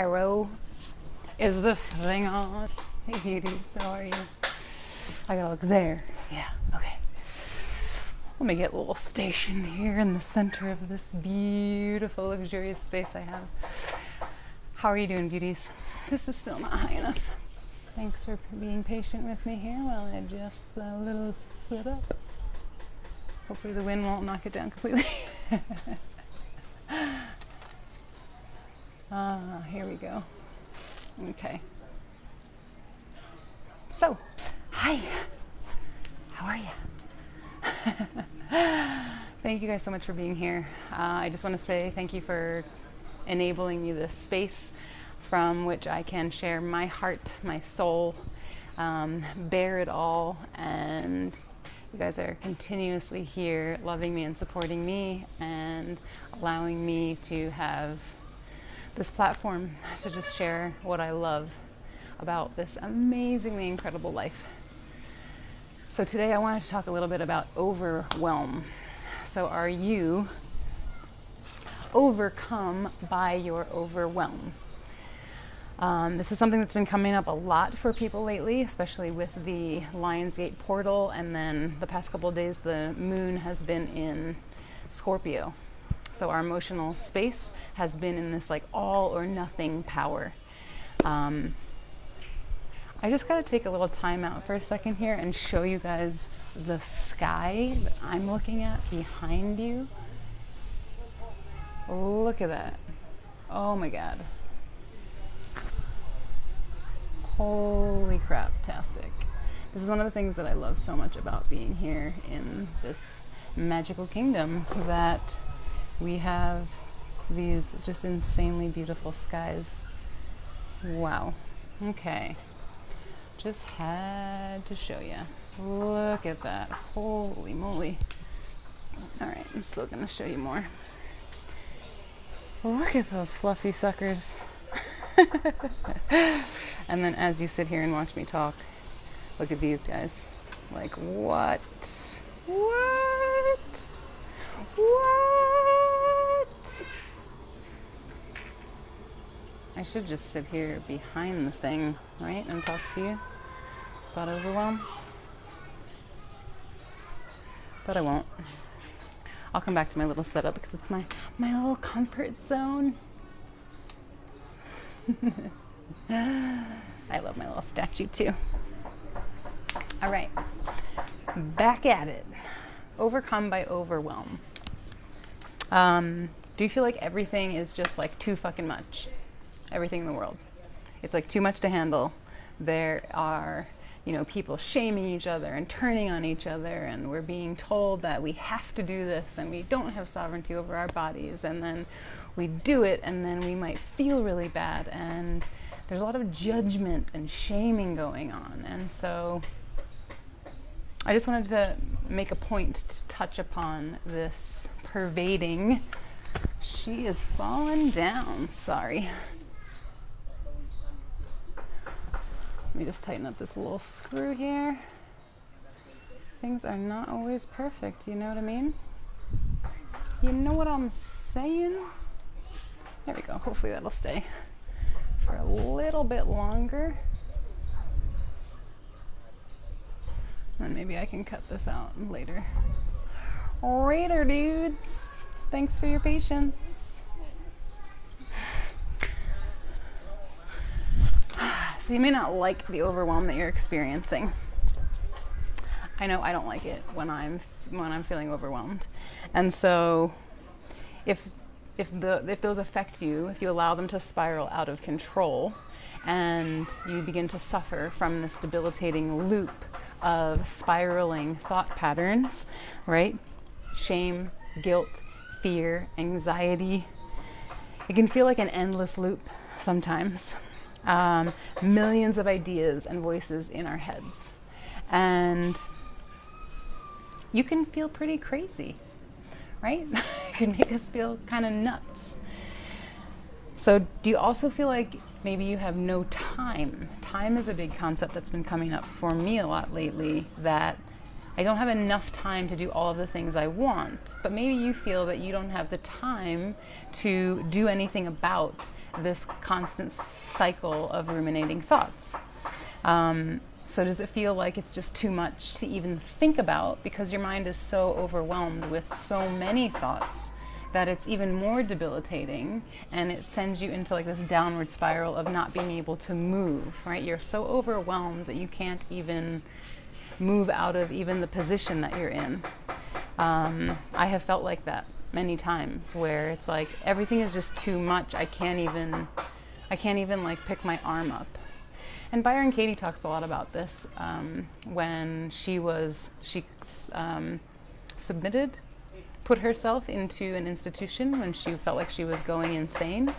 Hello? Is this thing on? Hey beauties, how are you? I gotta look there. Yeah, okay. Let me get a little station here in the center of this beautiful, luxurious space I have. How are you doing, beauties? This is still not high enough. Thanks for being patient with me here while I adjust the little setup. Hopefully the wind won't knock it down completely. Here we go. Okay. So, hi. How are you? Thank you guys so much for being here. I just want to say thank you for enabling me this space from which I can share my heart, my soul, bear it all, and you guys are continuously here loving me and supporting me and allowing me to have this platform to just share what I love about this amazingly incredible life. So today I wanted to talk a little bit about overwhelm. So are you overcome by your overwhelm? This is something that's been coming up a lot for people lately, especially with the Lionsgate portal, and then the past couple of days the moon has been in Scorpio. So our emotional space has been in this like all or nothing power. I just gotta take a little time out for a second here and show you guys the sky that I'm looking at behind you. Look at that. Oh my God. Holy crap-tastic. This is one of the things that I love so much about being here in this magical kingdom, that we have these just insanely beautiful skies. Wow. Okay. Just had to show you. Look at that. Holy moly. All right, I'm still gonna show you more. Look at those fluffy suckers. And then as you sit here and watch me talk, look at these guys. Like, what? What? What? I should just sit here behind the thing, right? And talk to you about overwhelm. But I won't. I'll come back to my little setup because it's my little comfort zone. I love my little statue too. All right, back at it. Overcome by overwhelm. Do you feel like everything is just like too fucking much? Everything in the world. It's like too much to handle. There are, people shaming each other and turning on each other, and we're being told that we have to do this and we don't have sovereignty over our bodies, and then we do it and then we might feel really bad, and there's a lot of judgment and shaming going on. And so I just wanted to make a point to touch upon this pervading. She is falling down, sorry. Let me just tighten up this little screw here. Things are not always perfect, you know what I mean? You know what I'm saying? There we go, hopefully that'll stay for a little bit longer. And maybe I can cut this out later. Later, dudes. Thanks for your patience. So you may not like the overwhelm that you're experiencing. I know I don't like it when I'm feeling overwhelmed. And so if those affect you, if you allow them to spiral out of control and you begin to suffer from this debilitating loop of spiraling thought patterns, right? Shame, guilt, fear, anxiety. It can feel like an endless loop sometimes. Millions of ideas and voices in our heads. And you can feel pretty crazy, right? It can make us feel kind of nuts. So do you also feel like maybe you have no time? Time is a big concept that's been coming up for me a lot lately, that I don't have enough time to do all of the things I want. But maybe you feel that you don't have the time to do anything about this constant cycle of ruminating thoughts. So does it feel like it's just too much to even think about because your mind is so overwhelmed with so many thoughts that it's even more debilitating, and it sends you into like this downward spiral of not being able to move, right? You're so overwhelmed that you can't even move out of even the position that you're in. I have felt like that many times where it's like everything is just too much. I can't even like pick my arm up. And Byron Katie talks a lot about this when she put herself into an institution when she felt like she was going insane.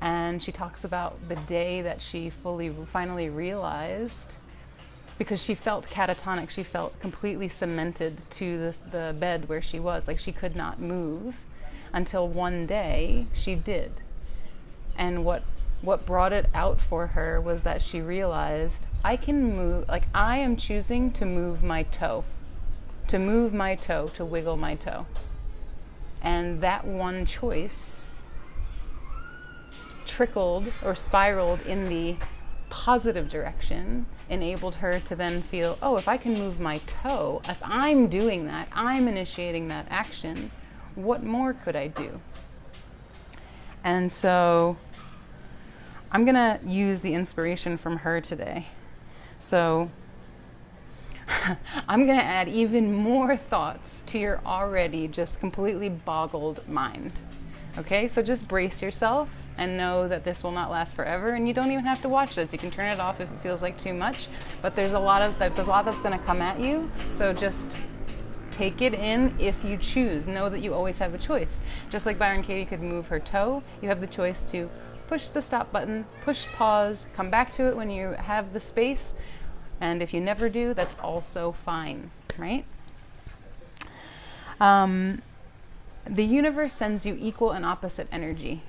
And she talks about the day that she finally realized, because she felt catatonic, she felt completely cemented to the bed where she was, like she could not move, until one day she did. And what brought it out for her was that she realized, I can move, like I am choosing to move my toe, to wiggle my toe. And that one choice trickled or spiraled in the positive direction, enabled her to then feel, oh, if I can move my toe, if I'm doing that, I'm initiating that action, what more could I do? And so I'm going to use the inspiration from her today. So I'm going to add even more thoughts to your already just completely boggled mind. Okay, so just brace yourself and know that this will not last forever, and you don't even have to watch this. You can turn it off if it feels like too much, but there's a lot that's going to come at you, so just take it in if you choose. Know that you always have a choice. Just like Byron Katie could move her toe, you have the choice to push the stop button, push pause, come back to it when you have the space, and if you never do, that's also fine, right? The universe sends you equal and opposite energy.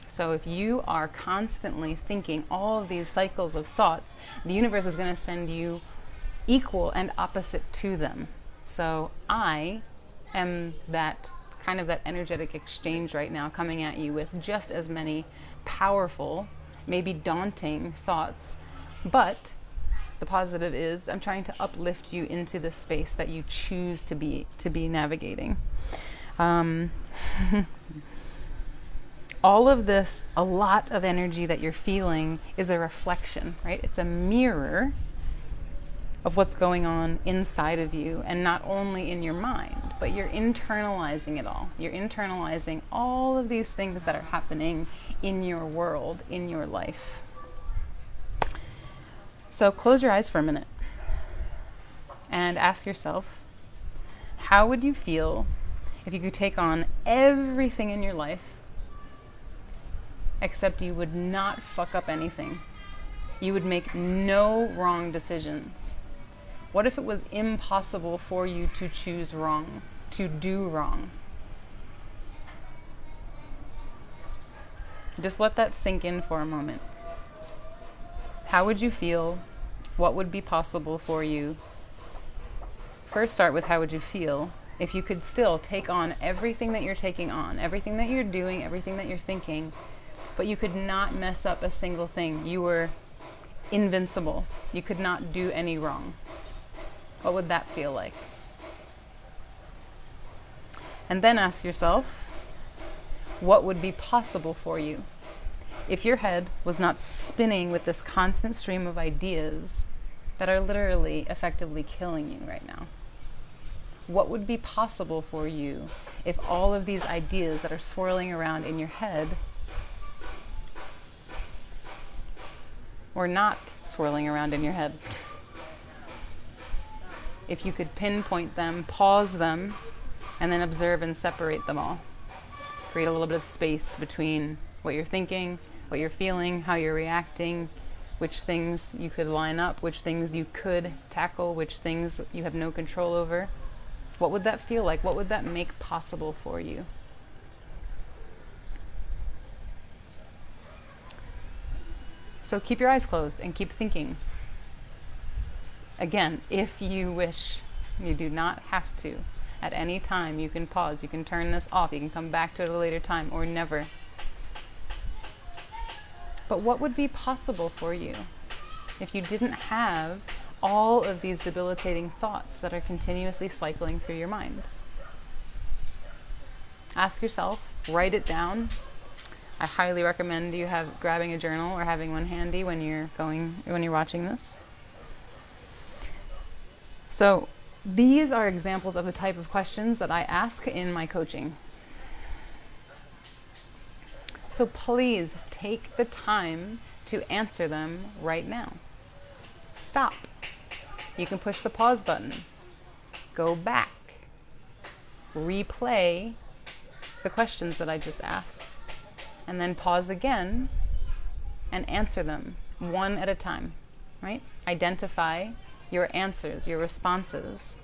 So if you are constantly thinking all of these cycles of thoughts, the universe is going to send you equal and opposite to them. So I am that kind of that energetic exchange right now, coming at you with just as many powerful, maybe daunting thoughts. But the positive is I'm trying to uplift you into the space that you choose to be navigating. All of this, a lot of energy that you're feeling is a reflection, right? It's a mirror of what's going on inside of you, and not only in your mind, but you're internalizing it all. You're internalizing all of these things that are happening in your world, in your life. So close your eyes for a minute and ask yourself, how would you feel if you could take on everything in your life, except you would not fuck up anything? You would make no wrong decisions. What if it was impossible for you to choose wrong, to do wrong? Just let that sink in for a moment. How would you feel? What would be possible for you? First, start with how would you feel if you could still take on everything that you're taking on, everything that you're doing, everything that you're thinking, but you could not mess up a single thing. You were invincible. You could not do any wrong. What would that feel like? And then ask yourself, what would be possible for you if your head was not spinning with this constant stream of ideas that are literally effectively killing you right now? What would be possible for you if all of these ideas that are swirling around in your head were not swirling around in your head? If you could pinpoint them, pause them, and then observe and separate them all. Create a little bit of space between what you're thinking, what you're feeling, how you're reacting, which things you could line up, which things you could tackle, which things you have no control over. What would that feel like? What would that make possible for you? So keep your eyes closed and keep thinking. Again, if you wish. You do not have to. At any time, you can pause. You can turn this off. You can come back to it at a later time or never. But what would be possible for you if you didn't have all of these debilitating thoughts that are continuously cycling through your mind? Ask yourself, write it down. I highly recommend you grabbing a journal or having one handy when you're watching this. So these are examples of the type of questions that I ask in my coaching. So please take the time to answer them right now. Stop. You can push the pause button. Go back. Replay the questions that I just asked. And then pause again and answer them one at a time, right? Identify your answers, your responses.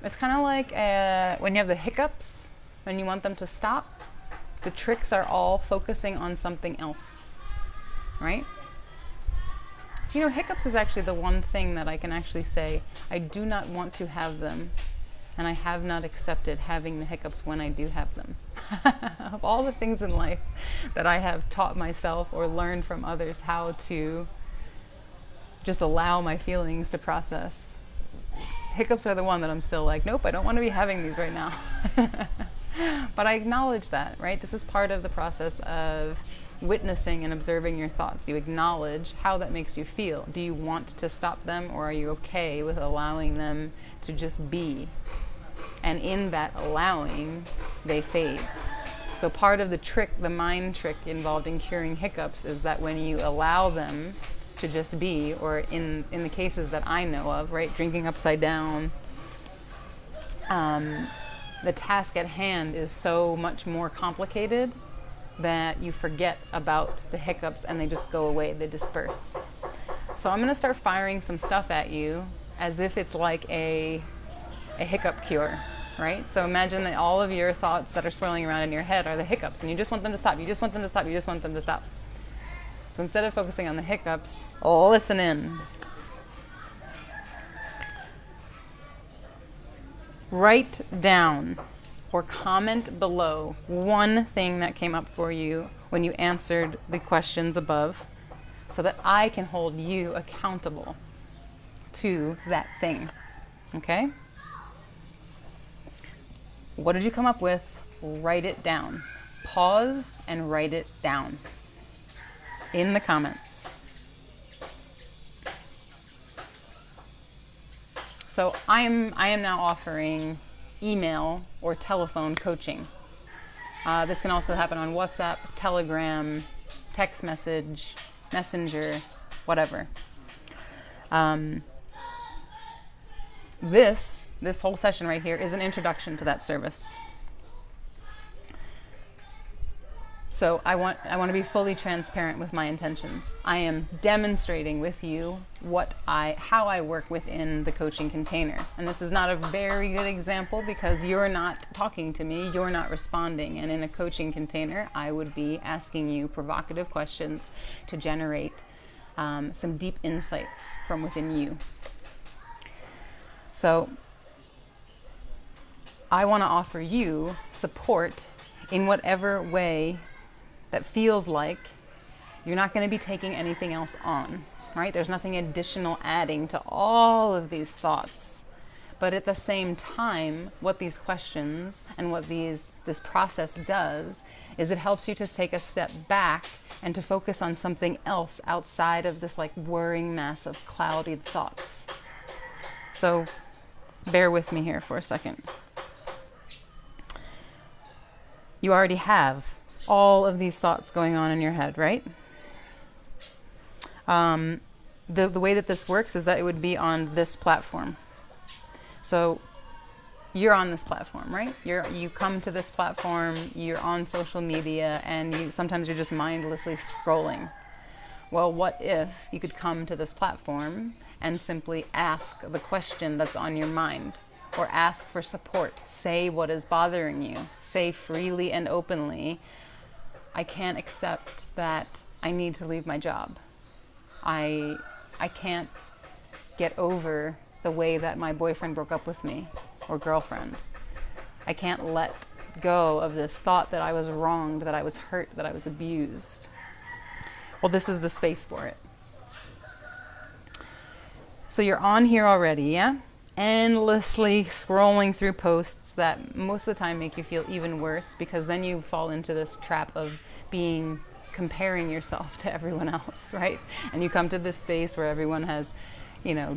It's kind of like when you have the hiccups, when you want them to stop, the tricks are all focusing on something else, right? You know, hiccups is actually the one thing that I can actually say, I do not want to have them, and I have not accepted having the hiccups when I do have them. Of all the things in life that I have taught myself or learned from others how to just allow my feelings to process, hiccups are the one that I'm still like, nope, I don't want to be having these right now. But I acknowledge that, right? This is part of the process of witnessing and observing your thoughts. You acknowledge how that makes you feel. Do you want to stop them, or are you okay with allowing them to just be? And in that allowing, they fade. So part of the trick, the mind trick involved in curing hiccups, is that when you allow them to just be, or in the cases that I know of, right, drinking upside down, the task at hand is so much more complicated that you forget about the hiccups and they just go away, they disperse. So I'm going to start firing some stuff at you as if it's like a hiccup cure, right? So imagine that all of your thoughts that are swirling around in your head are the hiccups, and you just want them to stop, you just want them to stop, you just want them to stop. So instead of focusing on the hiccups, listen in. Write down or comment below one thing that came up for you when you answered the questions above, so that I can hold you accountable to that thing. Okay? What did you come up with? Write it down. Pause and write it down in the comments. So I am now offering email or telephone coaching. This can also happen on WhatsApp, Telegram, text message, Messenger, whatever. This whole session right here is an introduction to that service. So I want to be fully transparent with my intentions. I am demonstrating with you how I work within the coaching container. And this is not a very good example because you're not talking to me, you're not responding. And in a coaching container, I would be asking you provocative questions to generate some deep insights from within you. So I want to offer you support in whatever way that feels like you're not going to be taking anything else on, right? There's nothing additional adding to all of these thoughts. But at the same time, what these questions and what this process does is it helps you to take a step back and to focus on something else outside of this like whirring mass of cloudy thoughts. So bear with me here for a second. You already have all of these thoughts going on in your head, right? The way that this works is that it would be on this platform. So you're on this platform, right? You come to this platform, you're on social media, and sometimes you're just mindlessly scrolling. Well, what if you could come to this platform and simply ask the question that's on your mind, or ask for support? Say what is bothering you. Say freely and openly, I can't accept that I need to leave my job. I can't get over the way that my boyfriend broke up with me or girlfriend. I can't let go of this thought that I was wronged, that I was hurt, that I was abused. Well, this is the space for it. So you're on here already, yeah? Endlessly scrolling through posts that most of the time make you feel even worse, because then you fall into this trap of comparing yourself to everyone else, right? And you come to this space where everyone has,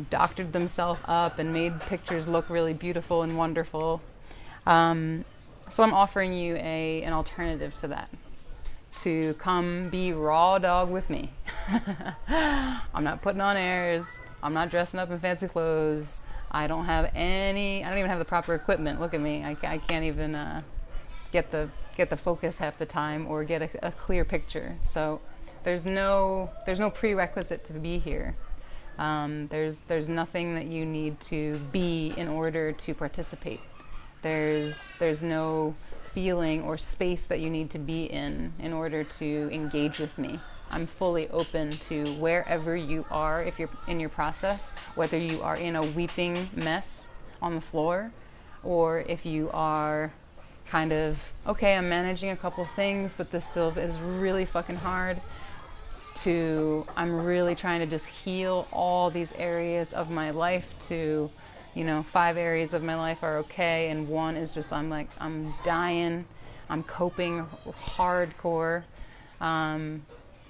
doctored themselves up and made pictures look really beautiful and wonderful. So I'm offering you an alternative to that, to come be raw dog with me. I'm not putting on airs. I'm not dressing up in fancy clothes. I don't even have the proper equipment. Look at me. I can't even get the focus half the time or get a clear picture. So there's no prerequisite to be here. There's nothing that you need to be in order to participate. There's no feeling or space that you need to be in order to engage with me. I'm fully open to wherever you are, if you're in your process, whether you are in a weeping mess on the floor, or if you are kind of, okay, I'm managing a couple things, but this still is really fucking hard, to I'm really trying to just heal all these areas of my life, to 5 areas of my life are okay, and 1 is just, I'm dying, I'm coping hardcore.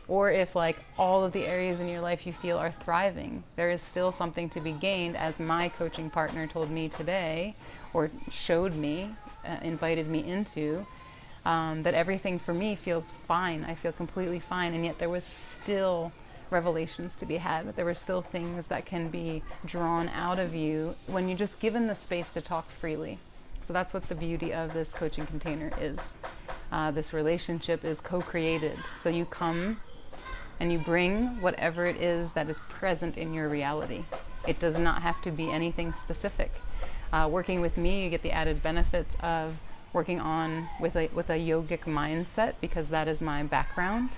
Or if all of the areas in your life you feel are thriving, there is still something to be gained, as my coaching partner told me today, or showed me, invited me into, that everything for me feels fine. I feel completely fine, and yet there was still revelations to be had, that there were still things that can be drawn out of you when you're just given the space to talk freely. So that's what the beauty of this coaching container is. This relationship is co-created. So you come and you bring whatever it is that is present in your reality. It does not have to be anything specific. Working with me, you get the added benefits of working on with a yogic mindset, because that is my background.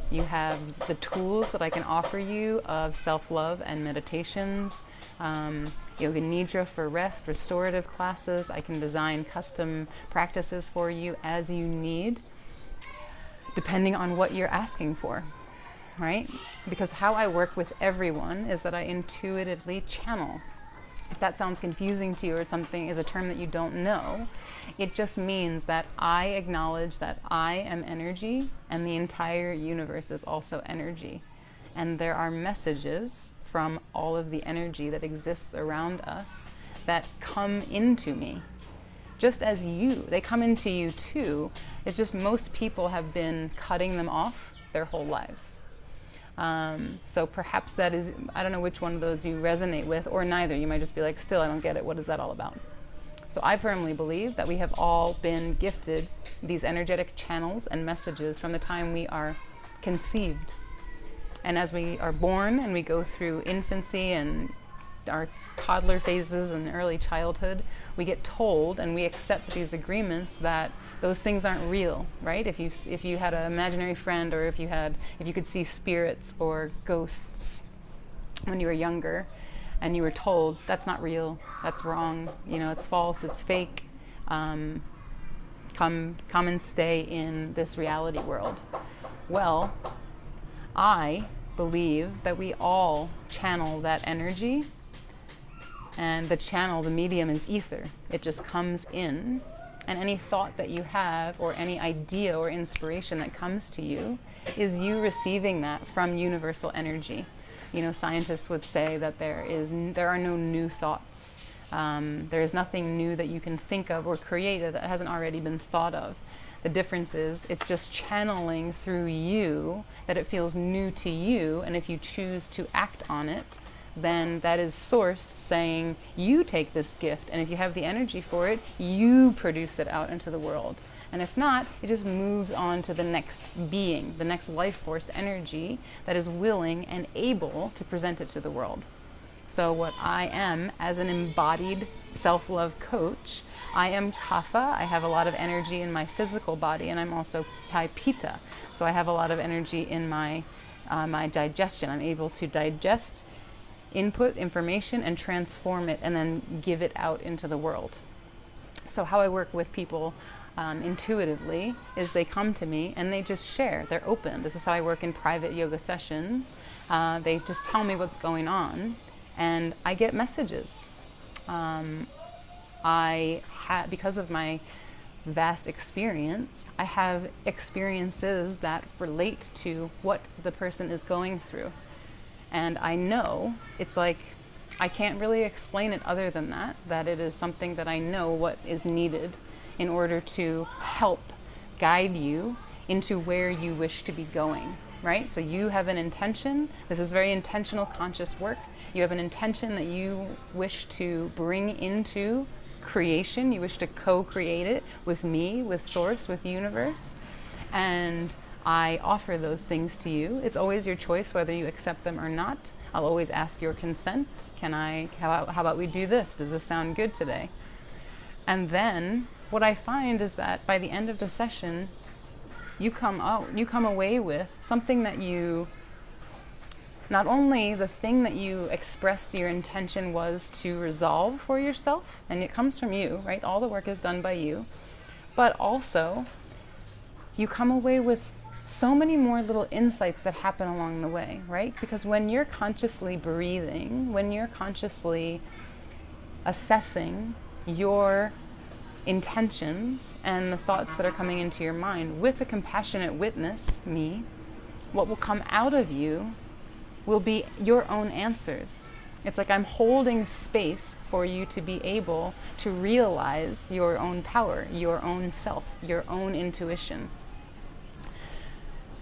You have the tools that I can offer you of self-love and meditations, yoga nidra for rest, restorative classes. I can design custom practices for you as you need, depending on what you're asking for, right? Because how I work with everyone is that I intuitively channel. If that sounds confusing to you, or something is a term that you don't know, it just means that I acknowledge that I am energy, and the entire universe is also energy. And there are messages from all of the energy that exists around us that come into me. Just as they come into you too. It's just most people have been cutting them off their whole lives. So perhaps that is, I don't know which one of those you resonate with, or neither. You might just be like, still, I don't get it. What is that all about? So I firmly believe that we have all been gifted these energetic channels and messages from the time we are conceived. And as we are born and we go through infancy and our toddler phases and early childhood, we get told and we accept these agreements that those things aren't real, right? If you had an imaginary friend, or if you could see spirits or ghosts when you were younger, and you were told that's not real, that's wrong, it's false, it's fake, come and stay in this reality world. Well, I believe that we all channel that energy, and the medium is ether. It just comes in, and any thought that you have, or any idea or inspiration that comes to you, is you receiving that from universal energy. Scientists would say that there are no new thoughts. There is nothing new that you can think of or create that hasn't already been thought of. The difference is it's just channeling through you, that it feels new to you, and if you choose to act on it, then that is source saying, you take this gift, and if you have the energy for it, you produce it out into the world. And if not, it just moves on to the next being, the next life force energy that is willing and able to present it to the world. So what I am as an embodied self-love coach, I am Kapha. I have a lot of energy in my physical body, and I'm also Pitta. So I have a lot of energy in my digestion. I'm able to digest input information and transform it and then give it out into the world. So how I work with people intuitively is they come to me and they just share. They're open. This is how I work in private yoga sessions. They just tell me what's going on, and I get messages. Because of my vast experience, I have experiences that relate to what the person is going through. And I know, it's like, I can't really explain it other than that it is something that I know what is needed in order to help guide you into where you wish to be going, right? So you have an intention. This is very intentional, conscious work. You have an intention that you wish to bring into creation. You wish to co-create it with me, with Source, with universe. And I offer those things to you. It's always your choice whether you accept them or not. I'll always ask your consent. How about we do this? Does this sound good today? And then what I find is that by the end of the session, you come away with something that you, not only the thing that you expressed your intention was to resolve for yourself, and it comes from you, right? All the work is done by you, but also you come away with so many more little insights that happen along the way, right? Because when you're consciously breathing, when you're consciously assessing your intentions and the thoughts that are coming into your mind with a compassionate witness, me, what will come out of you will be your own answers. It's like I'm holding space for you to be able to realize your own power, your own self, your own intuition.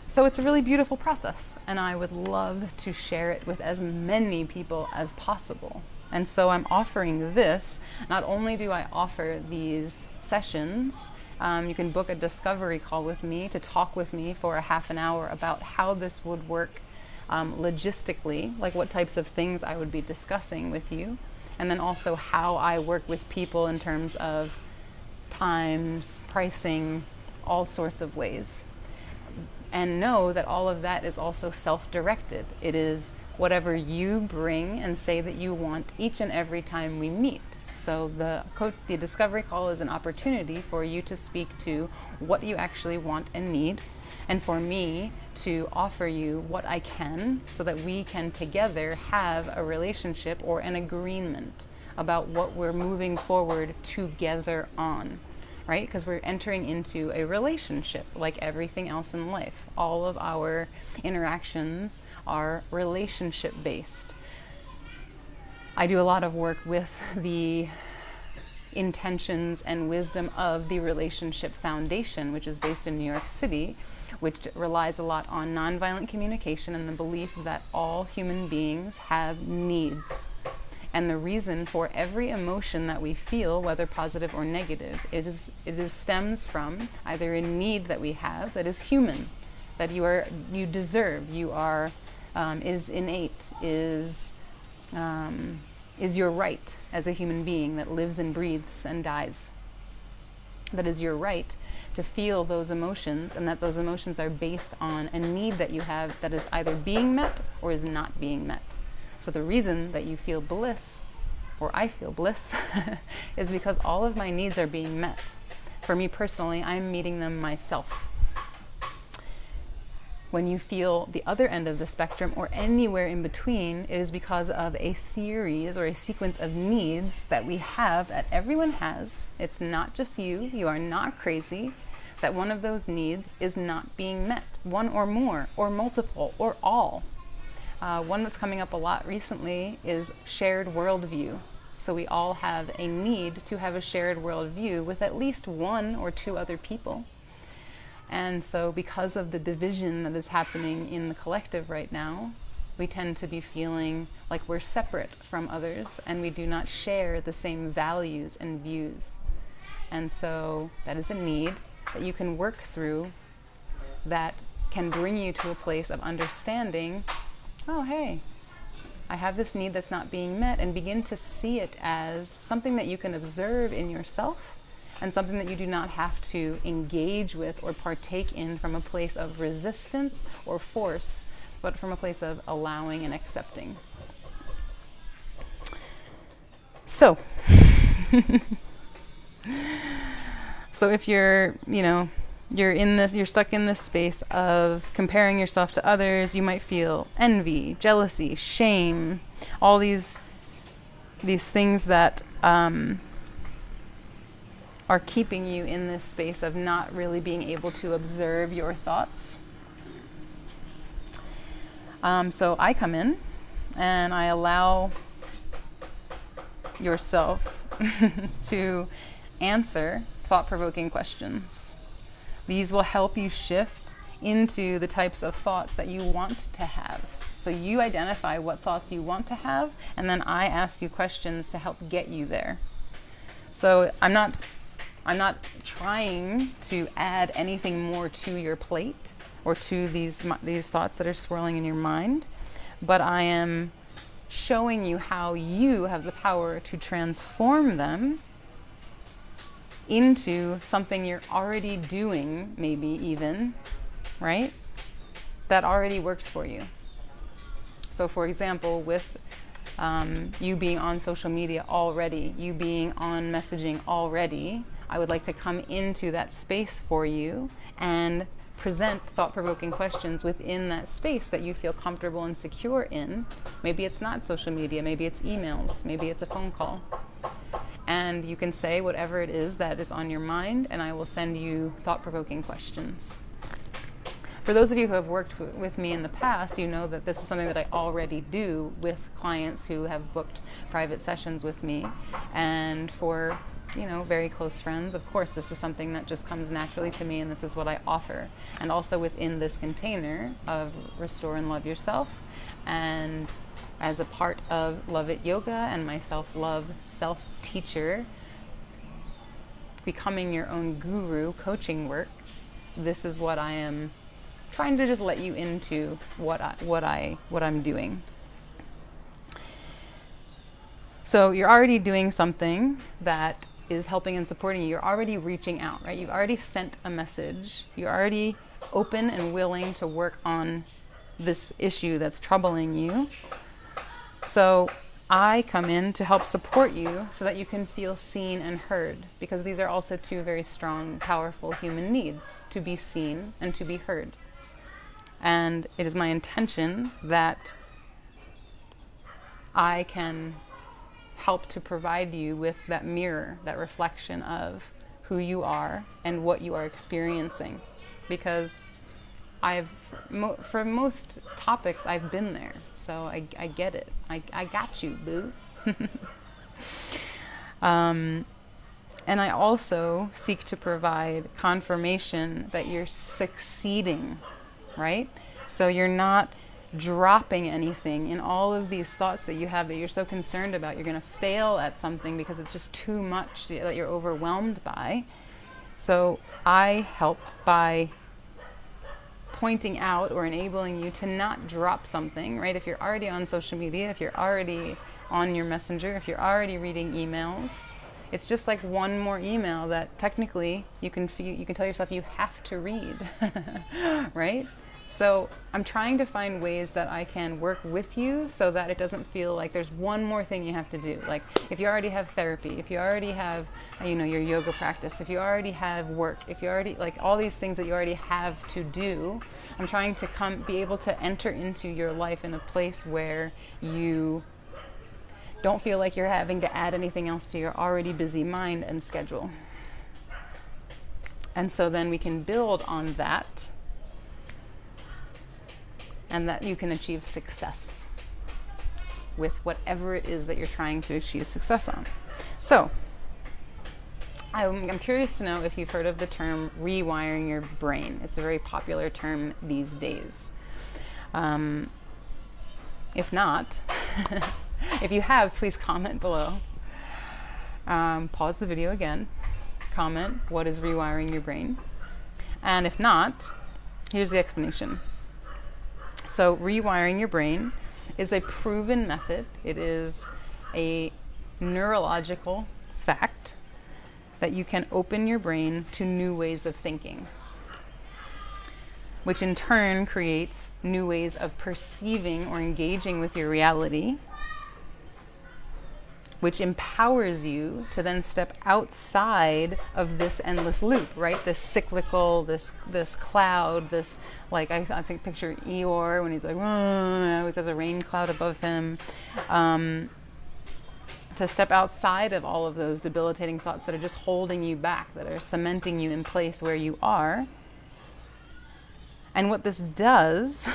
So it's a really beautiful process, and I would love to share it with as many people as possible. And so I'm offering this. Not only do I offer these sessions, you can book a discovery call with me to talk with me for a half an hour about how this would work logistically, like what types of things I would be discussing with you, and then also how I work with people in terms of times, pricing, all sorts of ways. And know that all of that is also self-directed. It is whatever you bring and say that you want each and every time we meet. So the discovery call is an opportunity for you to speak to what you actually want and need, and for me to offer you what I can so that we can together have a relationship or an agreement about what we're moving forward together on. Right? Because we're entering into a relationship like everything else in life. All of our interactions are relationship based. I do a lot of work with the intentions and wisdom of the Relationship Foundation, which is based in New York City, which relies a lot on nonviolent communication and the belief that all human beings have needs. And the reason for every emotion that we feel, whether positive or negative, it stems from either a need that we have that is human, that you deserve, is innate, is your right as a human being that lives and breathes and dies. That is your right to feel those emotions, and that those emotions are based on a need that you have that is either being met or is not being met. So the reason that you feel bliss, or I feel bliss, is because all of my needs are being met. For me personally, I'm meeting them myself. When you feel the other end of the spectrum or anywhere in between, it is because of a series or a sequence of needs that we have, that everyone has. It's not just you. You are not crazy. That one of those needs is not being met. One or more, or multiple, or all. One that's coming up a lot recently is shared worldview. So we all have a need to have a shared worldview with at least one or two other people. And so because of the division that is happening in the collective right now, we tend to be feeling like we're separate from others and we do not share the same values and views. And so that is a need that you can work through that can bring you to a place of understanding, oh, hey, I have this need that's not being met, and begin to see it as something that you can observe in yourself and something that you do not have to engage with or partake in from a place of resistance or force, but from a place of allowing and accepting. So, so if you're, you're stuck in this space of comparing yourself to others, you might feel envy, jealousy, shame, all these things that are keeping you in this space of not really being able to observe your thoughts. So I come in and I allow yourself to answer thought-provoking questions. These will help you shift into the types of thoughts that you want to have. So you identify what thoughts you want to have, and then I ask you questions to help get you there. So I'm not trying to add anything more to your plate or to these thoughts that are swirling in your mind, but I am showing you how you have the power to transform them into something you're already doing, maybe even, right? That already works for you. So for example, with you being on social media already, you being on messaging already, I would like to come into that space for you and present thought-provoking questions within that space that you feel comfortable and secure in. Maybe it's not social media, maybe it's emails, maybe it's a phone call. And you can say whatever it is that is on your mind, and I will send you thought-provoking questions. For those of you who have worked with me in the past, you know that this is something that I already do with clients who have booked private sessions with me. And for very close friends, of course, this is something that just comes naturally to me, and this is what I offer. And also within this container of Restore and Love Yourself, and as a part of Love It Yoga and my self-love self-teacher, becoming your own guru coaching work, this is what I am trying to just let you into what I'm doing. So you're already doing something that is helping and supporting you. You're already reaching out, right? You've already sent a message. You're already open and willing to work on this issue that's troubling you. So I come in to help support you so that you can feel seen and heard, because these are also two very strong, powerful human needs, to be seen and to be heard. And it is my intention that I can help to provide you with that mirror, that reflection of who you are and what you are experiencing. Because for most topics, I've been there. So I get it. I got you, boo. And I also seek to provide confirmation that you're succeeding, right? So you're not dropping anything in all of these thoughts that you have that you're so concerned about. You're going to fail at something because it's just too much that you're overwhelmed by. So I help by pointing out or enabling you to not drop something, right? If you're already on social media, if you're already on your messenger, if you're already reading emails, it's just like one more email that technically you can tell yourself you have to read, right? So I'm trying to find ways that I can work with you so that it doesn't feel like there's one more thing you have to do. Like if you already have therapy, if you already have, your yoga practice, if you already have work, if you already, like all these things that you already have to do, I'm trying to be able to enter into your life in a place where you don't feel like you're having to add anything else to your already busy mind and schedule. And so then we can build on that, and that you can achieve success with whatever it is that you're trying to achieve success on. So, I'm curious to know if you've heard of the term rewiring your brain. It's a very popular term these days. If not, if you have, please comment below. Pause the video again. Comment, what is rewiring your brain? And if not, here's the explanation. So rewiring your brain is a proven method. It is a neurological fact that you can open your brain to new ways of thinking, which in turn creates new ways of perceiving or engaging with your reality, which empowers you to then step outside of this endless loop, right? This cyclical, this cloud, this, like, I think picture Eeyore when he's like, always has a rain cloud above him. To step outside of all of those debilitating thoughts that are just holding you back, that are cementing you in place where you are. And what this does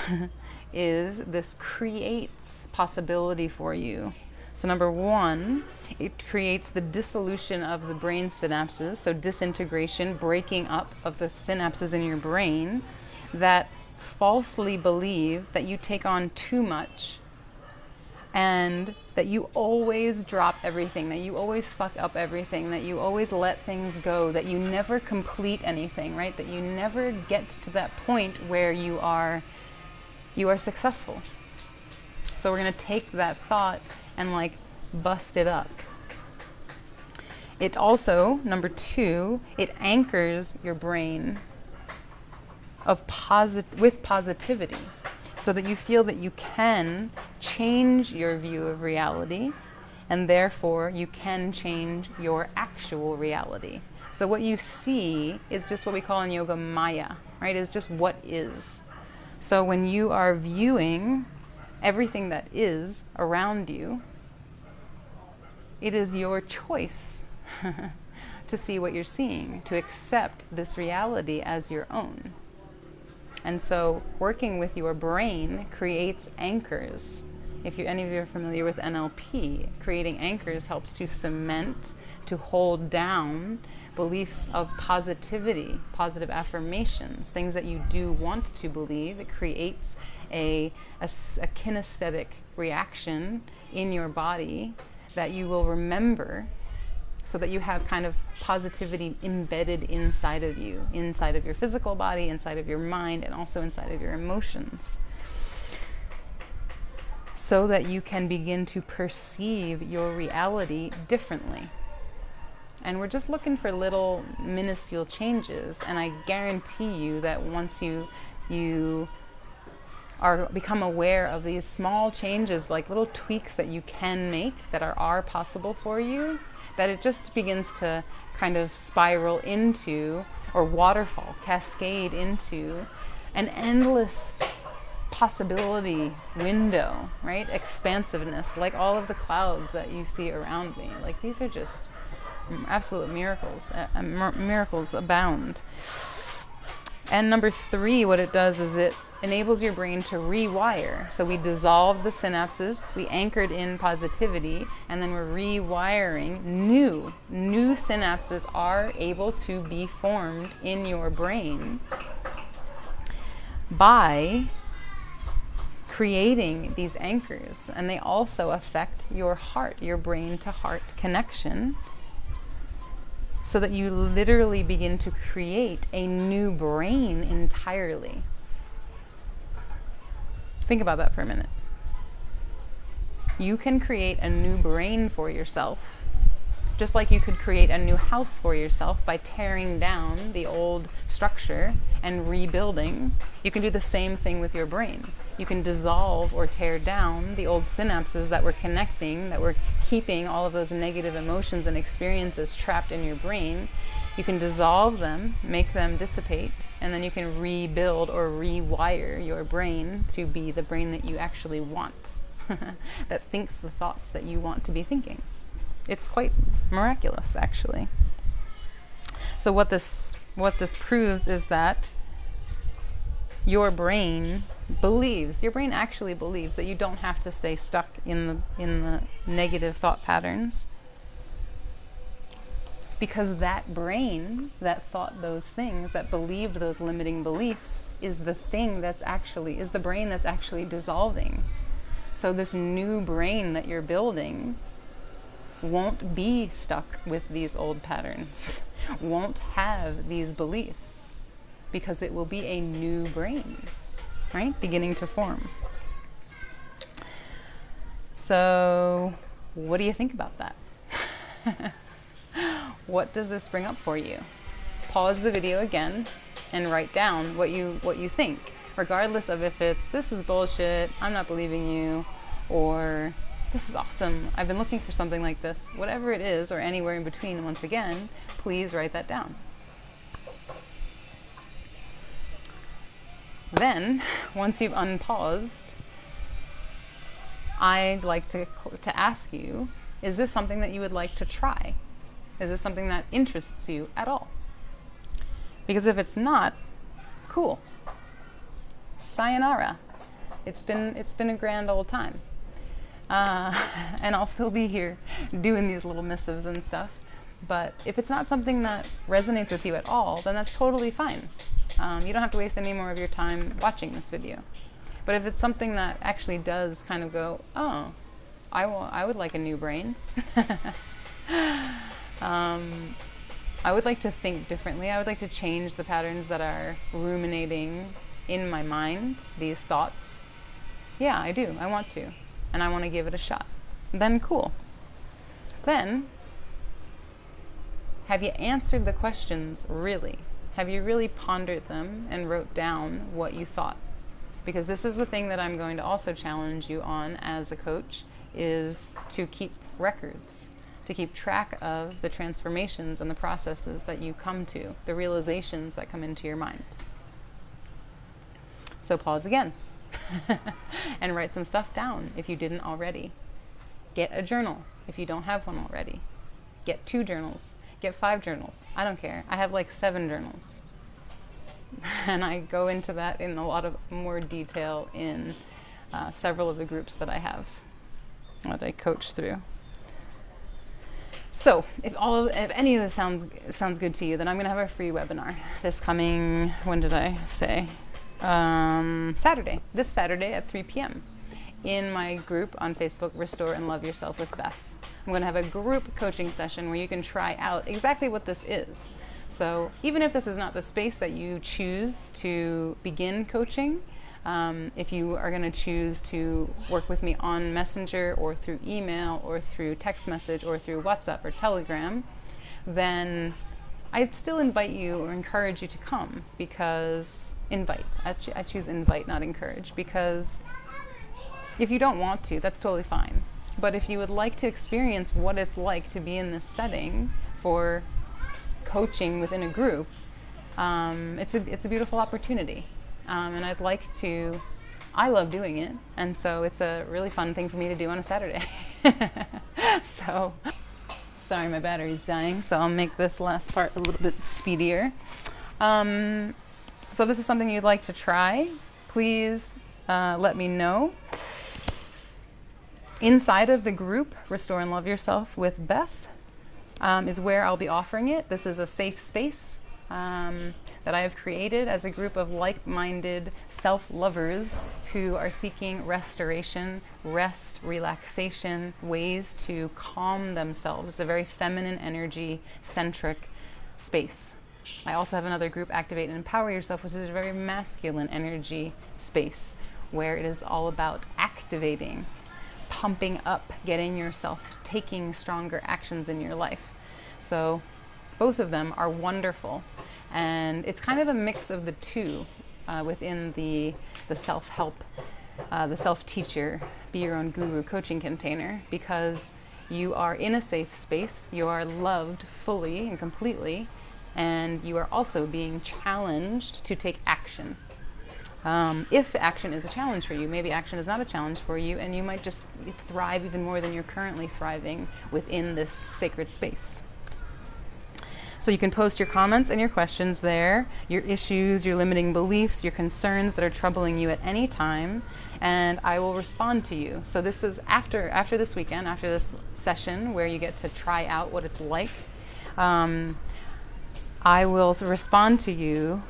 is this creates possibility for you. So number one, it creates the dissolution of the brain synapses, so disintegration, breaking up of the synapses in your brain that falsely believe that you take on too much and that you always drop everything, that you always fuck up everything, that you always let things go, that you never complete anything, right? That you never get to that point where you are successful. So we're going to take that thought and like bust it up. It also, number two, it anchors your brain with positivity so that you feel that you can change your view of reality and therefore you can change your actual reality. So what you see is just what we call in yoga Maya, right? Is just what is. So when you are viewing everything that is around you, it is your choice to see what you're seeing, to accept this reality as your own. And so working with your brain creates anchors. If any of you are familiar with NLP, creating anchors helps to cement, to hold down beliefs of positivity, positive affirmations, things that you do want to believe. It creates a kinesthetic reaction in your body that you will remember, so that you have kind of positivity embedded inside of you, inside of your physical body, inside of your mind, and also inside of your emotions, so that you can begin to perceive your reality differently. And we're just looking for little minuscule changes, and I guarantee you that once you become aware of these small changes, like little tweaks that you can make that are possible for you, that it just begins to kind of spiral into, or waterfall, cascade into an endless possibility window, right? Expansiveness, like all of the clouds that you see around me. Like, these are just absolute miracles. Miracles abound. And number three, what it does is it enables your brain to rewire. So we dissolve the synapses, we anchored in positivity, and then we're rewiring new synapses are able to be formed in your brain by creating these anchors. And they also affect your heart, your brain to heart connection, so that you literally begin to create a new brain entirely. Think about that for a minute. You can create a new brain for yourself, just like you could create a new house for yourself by tearing down the old structure and rebuilding. You can do the same thing with your brain. You can dissolve or tear down the old synapses that were connecting, that were keeping all of those negative emotions and experiences trapped in your brain. You can dissolve them, make them dissipate, and then you can rebuild or rewire your brain to be the brain that you actually want, that thinks the thoughts that you want to be thinking. It's quite miraculous, actually. So what this proves is that your brain actually believes that you don't have to stay stuck in the negative thought patterns, because that brain that thought those things, that believed those limiting beliefs, is the brain that's actually dissolving. So this new brain that you're building won't be stuck with these old patterns, won't have these beliefs, because it will be a new brain, right? Beginning to form. So what do you think about that? What does this bring up for you? Pause the video again and write down what you think, regardless of if it's, this is bullshit, I'm not believing you, or this is awesome. I've been looking for something like this. Whatever it is, or anywhere in between, once again, please write that down. Then, once you've unpaused, I'd like to ask you, is this something that you would like to try? Is this something that interests you at all? Because if it's not, cool. Sayonara. It's been a grand old time. And I'll still be here doing these little missives and stuff. But if it's not something that resonates with you at all, then that's totally fine. You don't have to waste any more of your time watching this video. But if it's something that actually does kind of go, oh, I would like a new brain. I would like to think differently. I would like to change the patterns that are ruminating in my mind, these thoughts. Yeah, I do. I want to. And I want to give it a shot. Then cool. Then, have you answered the questions really? Have you really pondered them and wrote down what you thought? Because this is the thing that I'm going to also challenge you on as a coach, is to keep records, to keep track of the transformations and the processes that you come to, the realizations that come into your mind. So pause again and write some stuff down if you didn't already. Get a journal if you don't have one already. Get 2 journals. Get 5 journals. I don't care. I have like 7 journals. And I go into that in a lot of more detail in several of the groups that I have, that I coach through. So if any of this sounds good to you, then I'm going to have a free webinar this coming, when did I say? Saturday. This Saturday at 3 p.m. in my group on Facebook, Restore and Love Yourself with Beth. I'm going to have a group coaching session where you can try out exactly what this is. So even if this is not the space that you choose to begin coaching, if you are going to choose to work with me on Messenger or through email or through text message or through WhatsApp or Telegram, then I'd still invite you or encourage you to come, because I choose invite, not encourage, because if you don't want to, that's totally fine. But if you would like to experience what it's like to be in this setting for coaching within a group, it's a beautiful opportunity. And I love doing it, and so it's a really fun thing for me to do on a Saturday. So, sorry, my battery's dying, so I'll make this last part a little bit speedier. So if this is something you'd like to try, please let me know. Inside of the group, Restore and Love Yourself with Beth, is where I'll be offering it. This is a safe space that I have created as a group of like-minded self-lovers who are seeking restoration, rest, relaxation, ways to calm themselves. It's a very feminine energy-centric space. I also have another group, Activate and Empower Yourself, which is a very masculine energy space where it is all about activating, pumping up, getting yourself taking stronger actions in your life. So both of them are wonderful, and it's kind of a mix of the two within the self-help, the self-teacher, be your own guru coaching container, because you are in a safe space, you are loved fully and completely, and you are also being challenged to take action. If action is a challenge for you, maybe action is not a challenge for you, and you might just thrive even more than you're currently thriving within this sacred space. So you can post your comments and your questions there, your issues, your limiting beliefs, your concerns that are troubling you at any time, and I will respond to you. So this is after this weekend, after this session where you get to try out what it's like. I will respond to you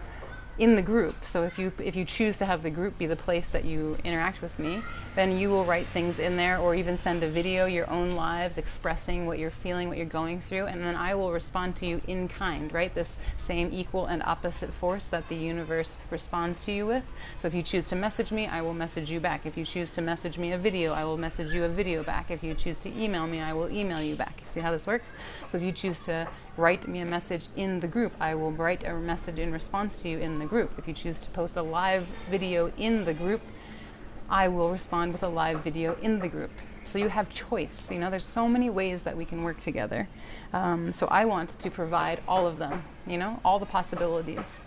in the group. So if you choose to have the group be the place that you interact with me, then you will write things in there, or even send a video, your own lives, expressing what you're feeling, what you're going through, and then I will respond to you in kind, right? This same equal and opposite force that the universe responds to you with. So if you choose to message me, I will message you back. If you choose to message me a video, I will message you a video back. If you choose to email me, I will email you back. See how this works? So if you choose to write me a message in the group, I will write a message in response to you in the group. If you choose to post a live video in the group, I will respond with a live video in the group. So you have choice. You know, there's so many ways that we can work together. So I want to provide all of them, you know, all the possibilities.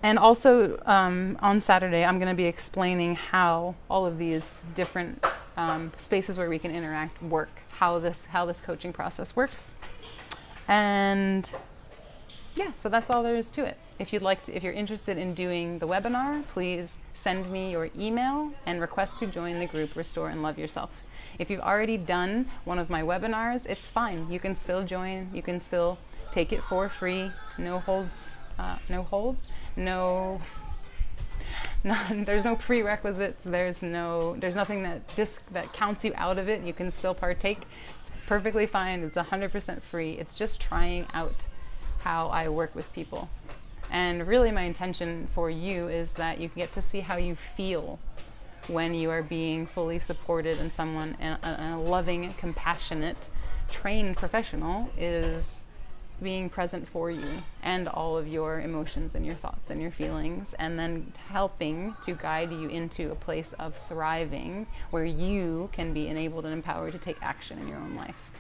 And also on Saturday, I'm going to be explaining how all of these different spaces where we can interact work, how this coaching process works. And yeah, so that's all there is to it. If you're interested in doing the webinar, please send me your email and request to join the group Restore and Love Yourself. If you've already done one of my webinars, it's fine. You can still join. You can still take it for free. There's no prerequisites. There's nothing that counts you out of it. You can still partake. It's perfectly fine. It's 100% free. It's just trying out how I work with people. And really my intention for you is that you get to see how you feel when you are being fully supported and someone, and a loving, compassionate, trained professional is being present for you and all of your emotions and your thoughts and your feelings, and then helping to guide you into a place of thriving where you can be enabled and empowered to take action in your own life.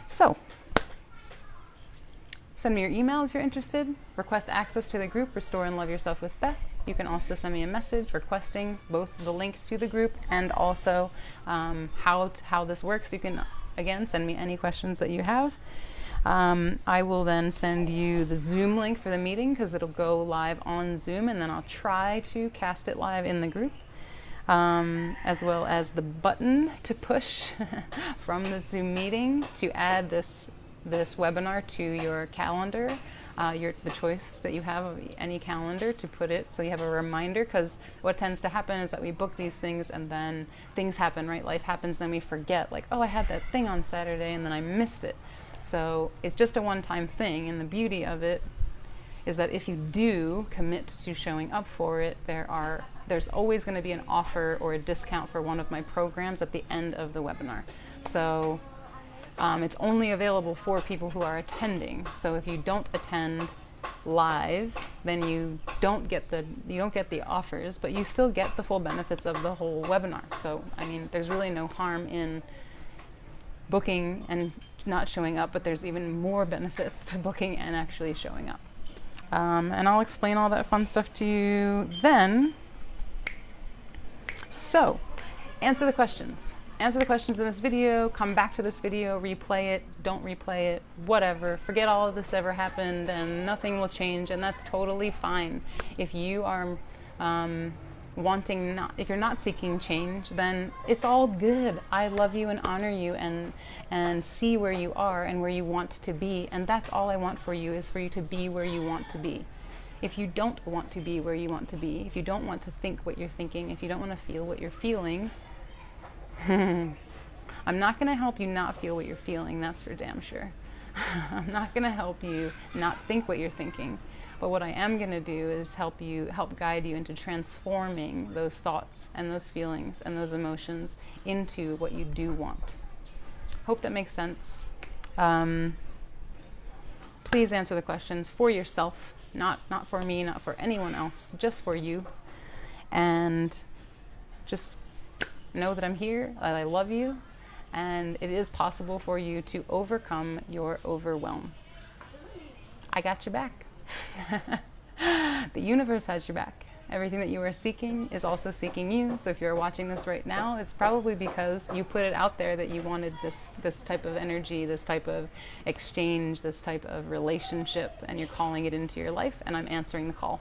So send me your email if you're interested. Request access to the group Restore and Love Yourself with Beth. You can also send me a message requesting both the link to the group and also how this works. You can, again, send me any questions that you have. I will then send you the Zoom link for the meeting because it'll go live on Zoom, and then I'll try to cast it live in the group, as well as the button to push from the Zoom meeting to add this webinar to your calendar, the choice that you have of any calendar to put it so you have a reminder, because what tends to happen is that we book these things and then things happen, right? Life happens, then we forget, like, oh, I had that thing on Saturday and then I missed it. So it's just a one-time thing, and the beauty of it is that if you do commit to showing up for it, there's always going to be an offer or a discount for one of my programs at the end of the webinar. So it's only available for people who are attending. So if you don't attend live, then you don't get the offers, but you still get the full benefits of the whole webinar. So I mean, there's really no harm in booking and not showing up, but there's even more benefits to booking and actually showing up. And I'll explain all that fun stuff to you then. So, answer the questions. Answer the questions in this video, come back to this video, replay it, don't replay it, whatever. Forget all of this ever happened and nothing will change, and that's totally fine. If you are if you're not seeking change, then it's all good. I love you and honor you and see where you are and where you want to be, and that's all I want for you, is for you to be where you want to be. If you don't want to be where you want to be, if you don't want to think what you're thinking, if you don't want to feel what you're feeling, I'm not going to help you not feel what you're feeling, that's for damn sure. I'm not going to help you not think what you're thinking. But what I am going to do is help guide you into transforming those thoughts and those feelings and those emotions into what you do want. Hope that makes sense. Please answer the questions for yourself, not for me, not for anyone else, just for you. And just know that I'm here, I love you, and it is possible for you to overcome your overwhelm. I got your back. The universe has your back. Everything that you are seeking is also seeking you. So if you're watching this right now, it's probably because you put it out there that you wanted this type of energy, this type of exchange, this type of relationship, and you're calling it into your life, and I'm answering the call.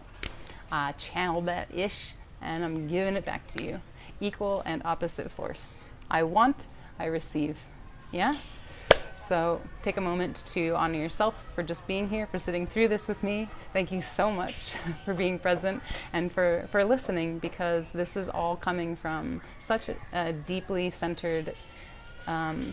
Channeled that-ish, and I'm giving it back to you. Equal and opposite force. I want, I receive. Yeah? So take a moment to honor yourself for just being here, for sitting through this with me. Thank you so much for being present and for listening, because this is all coming from such a deeply centered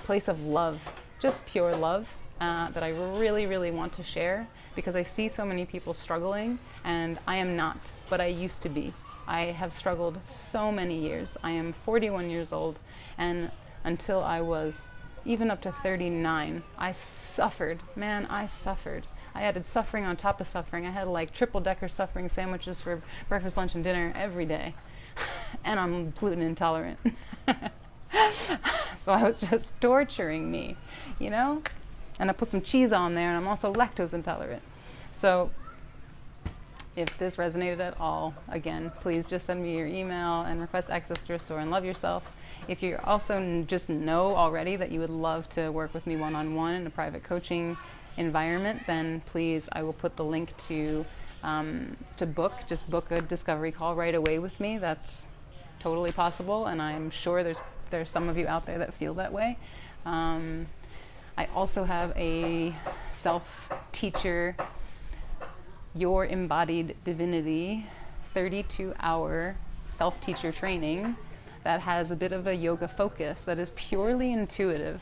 place of love, just pure love, that I really, really want to share, because I see so many people struggling, and I am not, but I used to be. I have struggled so many years. I am 41 years old, and until I was even up to 39, I suffered. Man, I suffered. I added suffering on top of suffering. I had like triple-decker suffering sandwiches for breakfast, lunch, and dinner every day. and I'm gluten intolerant. So I was just torturing me, you know? And I put some cheese on there, and I'm also lactose intolerant. So if this resonated at all, again, please just send me your email and request access to your store and love yourself. If you also just know already that you would love to work with me one-on-one in a private coaching environment, then please, I will put the link to just book a discovery call right away with me. That's totally possible, and I'm sure there's some of you out there that feel that way. I also have a self-teacher, Your Embodied Divinity 32-hour self-teacher training that has a bit of a yoga focus that is purely intuitive.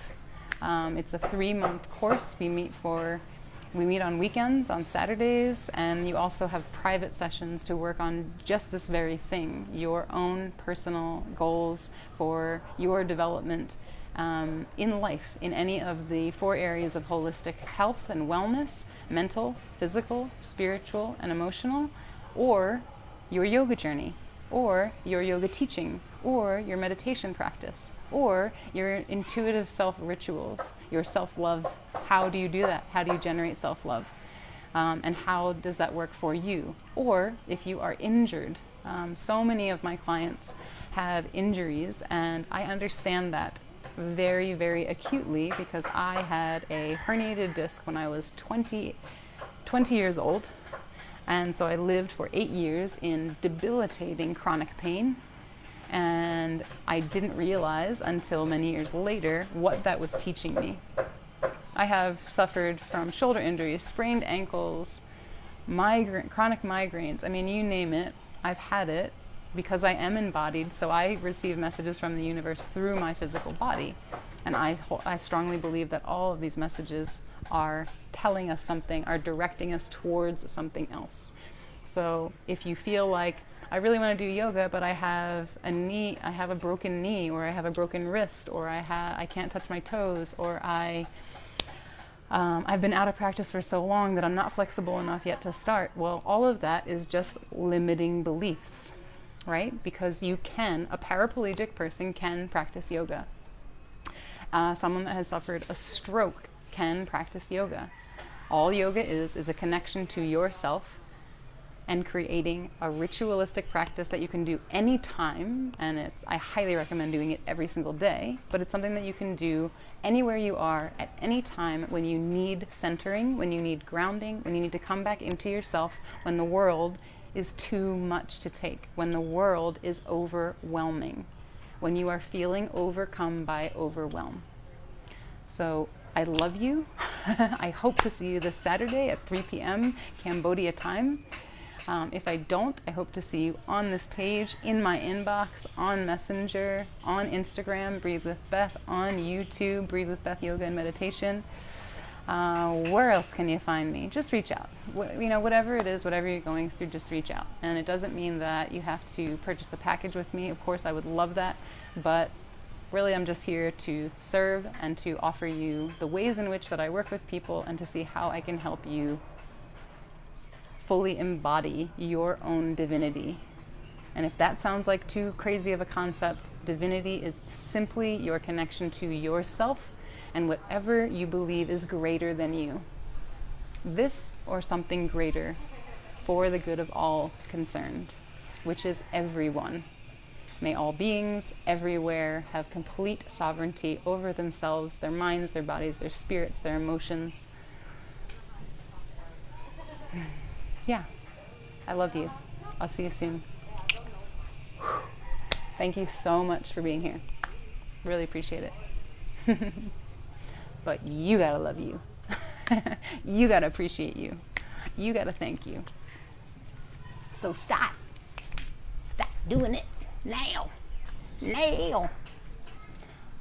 It's a 3-month course. We meet on weekends, on Saturdays, and you also have private sessions to work on just this very thing, your own personal goals for your development in life, in any of the 4 areas of holistic health and wellness: mental, physical, spiritual, and emotional, or your yoga journey, or your yoga teaching, or your meditation practice, or your intuitive self-rituals, your self-love. How do you do that? How do you generate self-love? And how does that work for you? Or if you are injured, so many of my clients have injuries, and I understand that very, very acutely because I had a herniated disc when I was 20 years old. And so I lived for 8 years in debilitating chronic pain. And I didn't realize until many years later what that was teaching me. I have suffered from shoulder injuries, sprained ankles, chronic migraines. I mean, you name it, I've had it because I am embodied. So I receive messages from the universe through my physical body. And I strongly believe that all of these messages are telling us something, are directing us towards something else. So if you feel like, I really want to do yoga, but I have a broken knee, or I have a broken wrist, or I can't touch my toes, or I've been out of practice for so long that I'm not flexible enough yet to start. Well, all of that is just limiting beliefs, right? Because a paraplegic person can practice yoga. Someone that has suffered a stroke can practice yoga. All yoga is a connection to yourself and creating a ritualistic practice that you can do anytime, and I highly recommend doing it every single day, but it's something that you can do anywhere you are at any time when you need centering, when you need grounding, when you need to come back into yourself, when the world is too much to take, when the world is overwhelming, when you are feeling overcome by overwhelm. So I love you. I hope to see you this Saturday at 3 p.m. Cambodia time. If I don't, I hope to see you on this page, in my inbox, on Messenger, on Instagram, Breathe with Beth, on YouTube, Breathe with Beth Yoga and Meditation. Where else can you find me? Just reach out. Whatever it is, whatever you're going through, just reach out. And it doesn't mean that you have to purchase a package with me. Of course, I would love that. But really, I'm just here to serve and to offer you the ways in which that I work with people and to see how I can help you fully embody your own divinity. And if that sounds like too crazy of a concept, divinity is simply your connection to yourself and whatever you believe is greater than you. This or something greater for the good of all concerned, which is everyone. May all beings everywhere have complete sovereignty over themselves, their minds, their bodies, their spirits, their emotions. Yeah, I love you. I'll see you soon. Thank you so much for being here. Really appreciate it. But you gotta love you. You gotta appreciate you. You gotta thank you. So stop doing it now.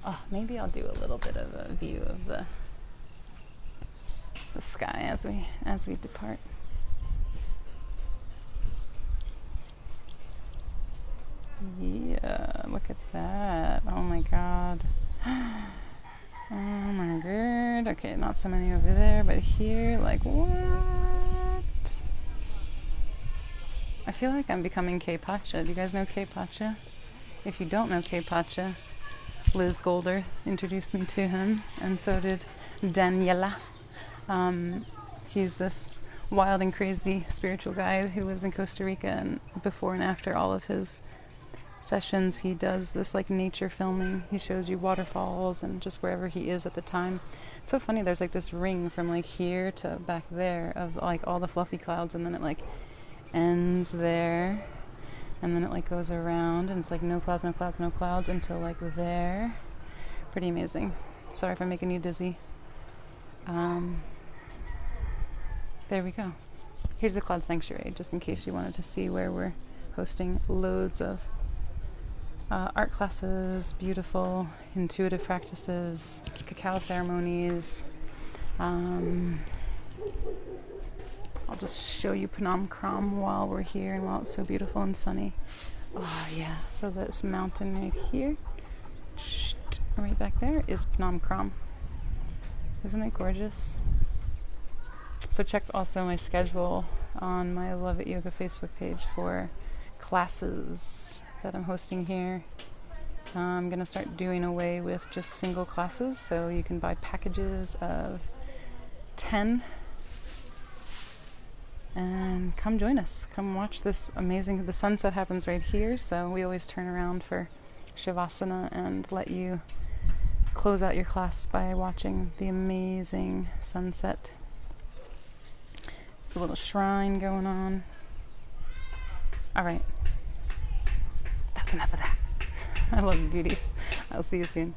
Oh, maybe I'll do a little bit of a view of the sky as we depart. Yeah, look at that. Oh my god. Oh my god. Okay, not so many over there, but here, like, what? I feel like I'm becoming K-Pacha. Do you guys know K-Pacha? if you don't know K-Pacha, Liz Golder introduced me to him, and so did Daniela. He's this wild and crazy spiritual guide who lives in Costa Rica, and before and after all of his sessions he does this like nature filming. He shows you waterfalls and just wherever he is at the time. It's so funny, there's like this ring from like here to back there of like all the fluffy clouds, and then it like ends there, and then it like goes around, and it's like no clouds, no clouds, no clouds until like there. Pretty amazing. Sorry if I'm making you dizzy. There we go. Here's the Cloud Sanctuary, just in case you wanted to see where we're hosting loads of art classes, beautiful intuitive practices, cacao ceremonies. I'll just show you Phnom Krom while we're here and while it's so beautiful and sunny. Oh yeah, so this mountain right here, right back there, is Phnom Krom. Isn't it gorgeous? So check also my schedule on my Love It Yoga Facebook page for classes that I'm hosting here. I'm going to start doing away with just single classes, so you can buy packages of 10 and come join us. Come watch this amazing, the sunset happens right here, so we always turn around for Shavasana and let you close out your class by watching the amazing sunset. There's a little shrine going on. All right. That's enough of that. I love you, beauties. I'll see you soon.